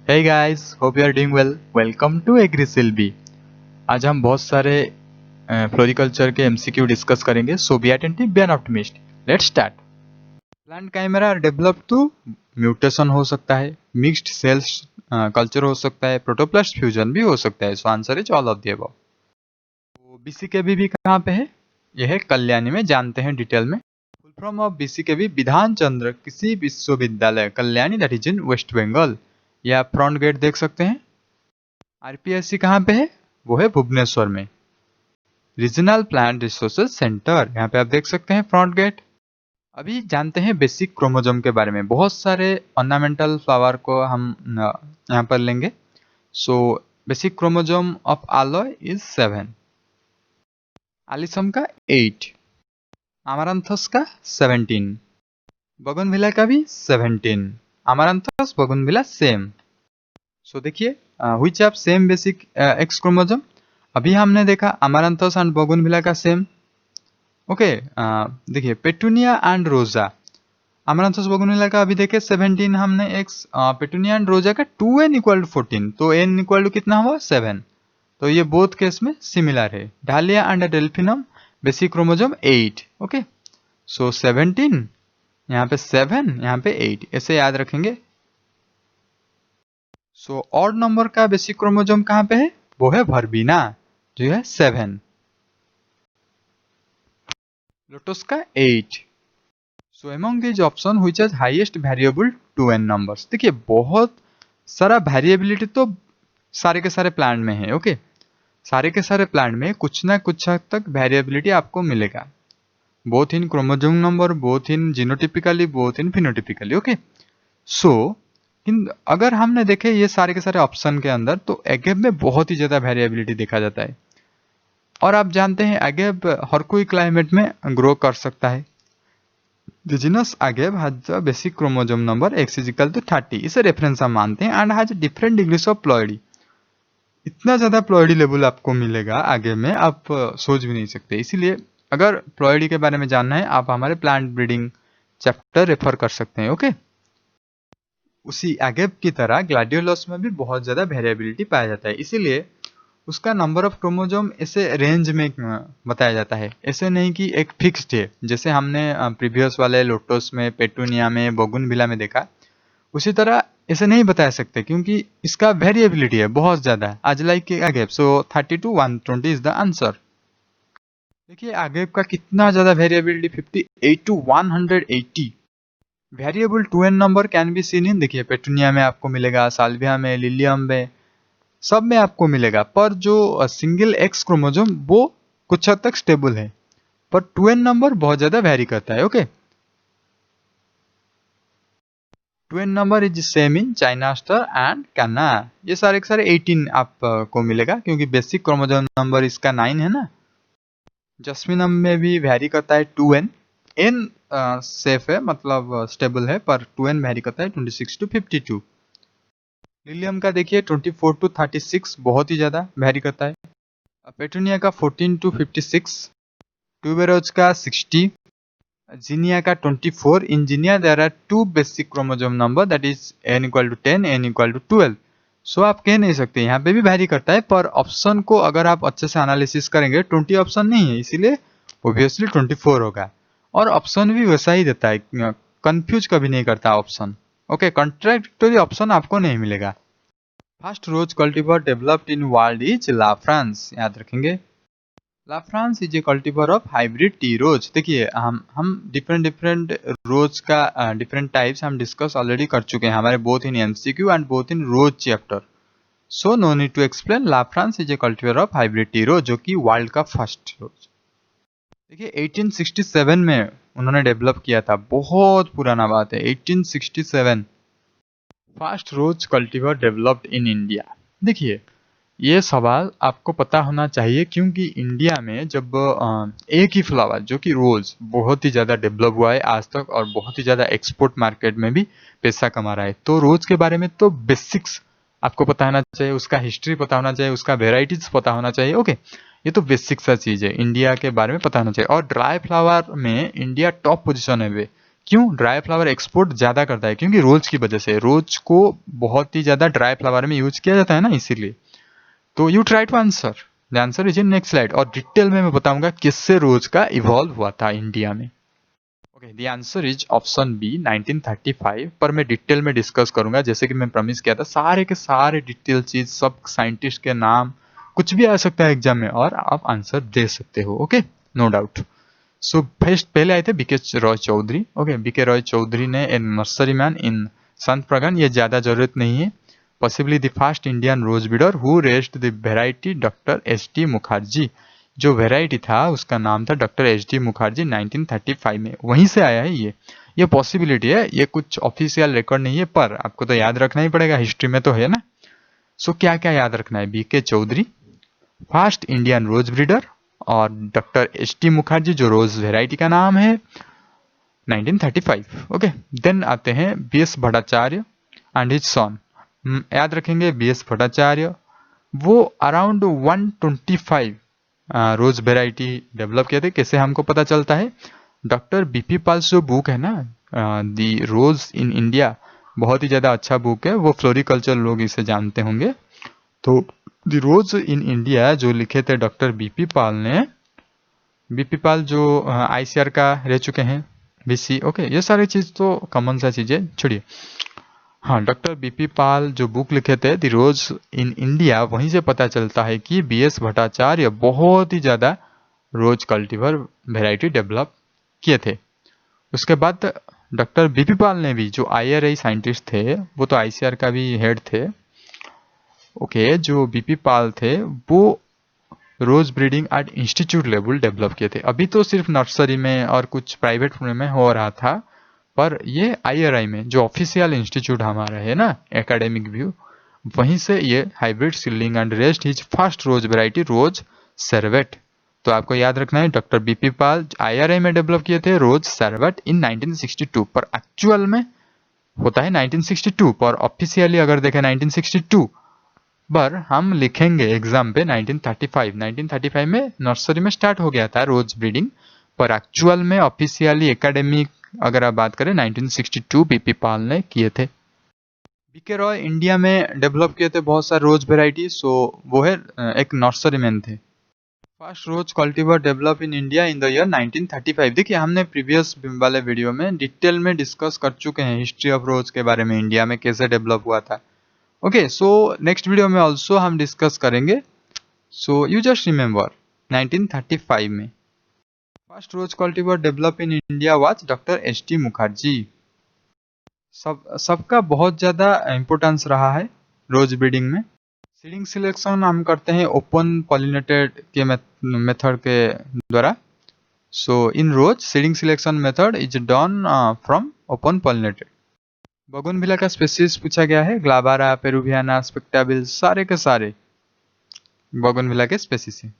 Hey guys, hope you are doing well. Welcome to AgriSilby. आज हम बहुत सारे फ्लोरिकल्चर के एमसीक्यू डिस्कस करेंगे. So be attentive, be an optimist. Let's start. Plant chimera develop to mutation हो सकता है, मिक्स्ड सेल्स कल्चर हो सकता है, प्रोटोप्लास्ट फ्यूजन भी हो सकता है. So answer is all of the above. तो बीसीकेबी भी कहाँ पे है? यह है कल्याणी में. जानते हैं डिटेल में. फुल फॉर्म ऑफ बीसीकेबी विधान Chandra Krishi Viswavidyalaya Kalyani, that is in West Bengal. या फ्रंट गेट देख सकते हैं. आरपीएससी कहाँ पे है? वो है भुवनेश्वर में. रीजनल प्लांट रिसोर्सेज सेंटर, यहाँ पे आप देख सकते हैं फ्रंट गेट. अभी जानते हैं बेसिक क्रोमोजोम के बारे में. बहुत सारे ऑर्नामेंटल फ्लावर को हम यहाँ पर लेंगे. सो बेसिक क्रोमोजोम ऑफ आलोय इज 7, आलिसम का 8, अमारंथस का 17, बोगनविला का भी 17, अमारंथस बोगनविला सेम. सो देखिए which of same basic X chromosome. अभी हमने देखा अमारंथस एंड बोगनविला का सेम. ओके, देखिए petunia and rosa. Amaranthus bougainvillea का अभी देखे 17 हमने एक्स, पेटूनिया एंड रोजा का 2n इक्वल टू 14, तो n इक्वल टू कितना हुआ 7. तो ये बोथ केस में सिमिलर है. डालिया एंड डेल्फिनम बेसिक क्रोमोजोम 8. ओके, सो 17 यहाँ पे 7, यहाँ पे 8, ऐसे याद रखेंगे. सो ऑड नंबर का बेसिक क्रोमोजोम कहाँ पे है? वो है वर्बीना, जो है 7. लोटस का 8. So among this option which has highest variable two n numbers. देखिए बहुत सारा वेरिएबिलिटी तो सारे के सारे प्लांट में है. ओके, सारे के सारे प्लांट में कुछ ना कुछ हद तक वेरिएबिलिटी आपको मिलेगा, both in chromosome number, both in genotypically, both in phenotypically. Okay, so अगर हमने देखे ये सारे के सारे ऑप्शन के अंदर, तो एगेव में बहुत ही ज्यादा वेरिएबिलिटी देखा जाता है. और आप जानते हैं एगेव हर कोई क्लाइमेट में ग्रो कर सकता है. The genus agave has the basic chromosome number X is equal to 30. इसे रेफरेंस हम मानते हैं. And has different degrees of ploidy. इतना ज्यादा प्लॉइडी लेवल आपको मिलेगा आगे में, आप सोच भी नहीं सकते. इसीलिए अगर प्लॉइडी के बारे में जानना है, आप हमारे प्लांट ब्रीडिंग चैप्टर रेफर कर सकते हैं. ओके, उसी एगेव की तरह ग्लैडियोलस में भी बहुत ज्यादा वेरिएबिलिटी पाया जाता है. इसीलिए उसका नंबर ऑफ क्रोमोजोम ऐसे रेंज में बताया जाता है, ऐसे नहीं कि एक फिक्स्ड है. जैसे हमने प्रीवियस वाले लोटस में, पेटूनिया में, बोगनविला में देखा, उसी तरह ऐसे नहीं बता सकते क्योंकि इसका वेरिएबिलिटी है बहुत ज्यादा. आज like agave, so 30 to 120 is the answer. देखिए आगेव का कितना ज्यादा variability, 58 to 180. Variable 2n number can be seen in, देखिए पेटूनिया में आपको मिलेगा, साल्विया में, लिलियम में, सब में आपको मिलेगा. पर जो सिंगल एक्स क्रोमोजोम वो कुछ हद तक स्टेबल है, पर 2n नंबर बहुत ज्यादा वेरी करता है. Okay, 2n number is same in China star and कैना. ये सारे के सारे 18 आपको मिलेगा क्योंकि बेसिक क्रोमोजोम नंबर इसका 9 है ना. जस्मिनम में भी वेरी करता है 2n. n सेफ है, मतलब स्टेबल है, पर 2n वेरी करता है 26 to 52. लिलियम का देखिए 24 to 36 बहुत ही ज्यादा वेरी करता है. पेटूनिया का 14 to 56, ट्यूबेरोज का 60, जीनिया का 24. In zinnia there are 2 basic chromosome number, that is n equal to 10, n equal to 12. So आप कह नहीं सकते, यहाँ पे भी वेरी करता है, पर ऑप्शन को अगर आप अच्छे से एनालिसिस करेंगे 20 ऑप्शन नहीं है, इसीलिए ऑब्वियसली 24 होगा. और ऑप्शन भी वैसा ही देता है, कंफ्यूज कभी नहीं करता ऑप्शन. ओके, कॉन्ट्रैक्टरी ऑप्शन आपको नहीं मिलेगा. First rose cultivar developed in world is la France, याद रखेंगे. La France is a cultivar of hybrid tea rose. देखिए हम डिफरेंट रोज का डिफरेंट टाइप्स हम डिस्कस ऑलरेडी कर चुके हैं हमारे both in MCQ and both in rose chapter. So no need to explain. La France is a cultivar of hybrid tea rose, जो कि वर्ल्ड का फर्स्ट रोज. देखिए 1867 में उन्होंने डेवलप किया था, बहुत पुराना बात है, 1867. First rose cultivar developed in India. देखिए ये सवाल आपको पता होना चाहिए क्योंकि इंडिया में जब एक ही फ्लावर जो कि रोज बहुत ही ज़्यादा डेवलप हुआ है आज तक, और बहुत ही ज़्यादा एक्सपोर्ट मार्केट में भी पैसा कमा रहा है, तो रोज के बारे में तो बेसिक्स आपको पता होना चाहिए, उसका हिस्ट्री पता होना चाहिए, उसका वेराइटीज पता होना चाहिए. ओके, ये तो बेसिक सा चीज़ है, इंडिया के बारे में पता होना चाहिए. और ड्राई फ्लावर में इंडिया टॉप पोजिशन है क्यों? ड्राई फ्लावर एक्सपोर्ट ज़्यादा करता है क्योंकि रोज की वजह से। रोज को बहुत ही ज़्यादा ड्राई फ्लावर में यूज किया जाता है ना, इसीलिए। तो you try to answer, the answer is in next slide. और डिटेल में मैं बताऊंगा किससे रोज का इवॉल्व हुआ था इंडिया में। Okay, the answer is option B 1935। पर मैं डिटेल में डिस्कस करूंगा, जैसे कि मैं प्रॉमिस किया था। सारे के सारे डिटेल चीज, सब साइंटिस्ट के नाम, कुछ भी आ सकता है एग्जाम में और आप आंसर दे सकते हो। Okay, no doubt. So first पहले आए थे B K Roy Chowdhury. Okay, B K Roy Chowdhury ने ए नर्सरी मैन इन संत प्रगन, ये ज्यादा जरूरत नहीं है। Possibly the first Indian rose breeder who raised the variety doctor H D Mukherjee. जो वेराइटी था उसका नाम था डॉक्टर एच डी मुखर्जी, 1935 में, वहीं से आया है ये पॉसिबिलिटी है। ये कुछ ऑफिशियल रिकॉर्ड नहीं है, पर आपको तो याद रखना ही पड़ेगा, हिस्ट्री में तो है ना। सो क्या क्या याद रखना है? B K Chowdhury first Indian rose breeder, और डॉक्टर एच टी मुखर्जी जो रोज वेराइटी का नाम है, 1935। ओके, देन आते हैं B S Bhattacharya and his son. याद रखेंगे बी एस भट्टाचार्य, वो अराउंड 125 रोज वेराइटी डेवलप किए थे। कैसे हमको पता चलता है? डॉक्टर बीपी पाल जो बुक है ना, दी रोज इन इंडिया, बहुत ही ज़्यादा अच्छा बुक है। वो फ्लोरिकल्चर लोग इसे जानते होंगे। तो दी रोज इन इंडिया जो लिखे थे डॉक्टर बीपी पाल ने, बीपी पाल जो आईसीआर का रह चुके हैं, बीसी। ओके, ये सारी चीज़ तो कॉमन सा चीज़ें छोड़िए। हाँ, डॉक्टर बीपी पाल जो बुक लिखे थे दी रोज इन इंडिया, वहीं से पता चलता है कि बी एस भट्टाचार्य बहुत ही ज़्यादा रोज कल्टीवर वेराइटी डेवलप किए थे। उसके बाद डॉक्टर बीपी पाल ने भी, जो आईआरआई साइंटिस्ट थे, वो तो आईसीआर का भी हेड थे। ओके, जो बीपी पाल थे वो rose breeding at institute level develop किए थे। अभी तो सिर्फ नर्सरी में और कुछ प्राइवेट में हो रहा था, पर ये आईआरआई में, जो ऑफिशियल इंस्टीट्यूट हमारा है ना, एकेडमिक व्यू, वहीं से ये hybrid seedling and raised his first rose variety rose servet. तो आपको याद रखना है, डॉक्टर बीपी पाल आईआरआई में डेवलप किए थे रोज सर्वेट इन 1962, पर एक्चुअल में होता है 1962, पर ऑफिशियली अगर देखें 1962, पर हम लिखेंगे एग्जाम पे 1935। 1935 में नर्सरी में स्टार्ट हो गया था रोज ब्रीडिंग, पर एक्चुअल में ऑफिशियली एकेडमिक अगर आप बात करें 1962 बीपी पाल ने किए थे। बीके रॉय इंडिया में डेवलप किए थे बहुत सारे रोज वेराइटी। सो वो है एक नर्सरी मैन थे। First rose cultivar develop in India in the year 1935। देखिए, हमने प्रीवियस वाले वीडियो में डिटेल में डिस्कस कर चुके हैं हिस्ट्री ऑफ रोज के बारे में, इंडिया में कैसे डेवलप हुआ था। ओके, सो नेक्स्ट वीडियो में ऑल्सो हम डिस्कस करेंगे। सो यू जस्ट रिमेंबर 1935 में first rose cultivar develop in India was doctor H T Mukherjee. सबका बहुत ज़्यादा इम्पोर्टेंस रहा है रोज ब्रीडिंग में। सीडिंग सिलेक्शन हम करते हैं ओपन पॉलिनेटेड के मेथड के द्वारा। So in rose seeding selection method is done from open pollinated. Bougainvillea का स्पेसीज पूछा गया है, ग्लाबारा, पेरुवियाना, स्पेक्टाबिल, सारे के सारे बोगनविला के स्पेसीज हैं।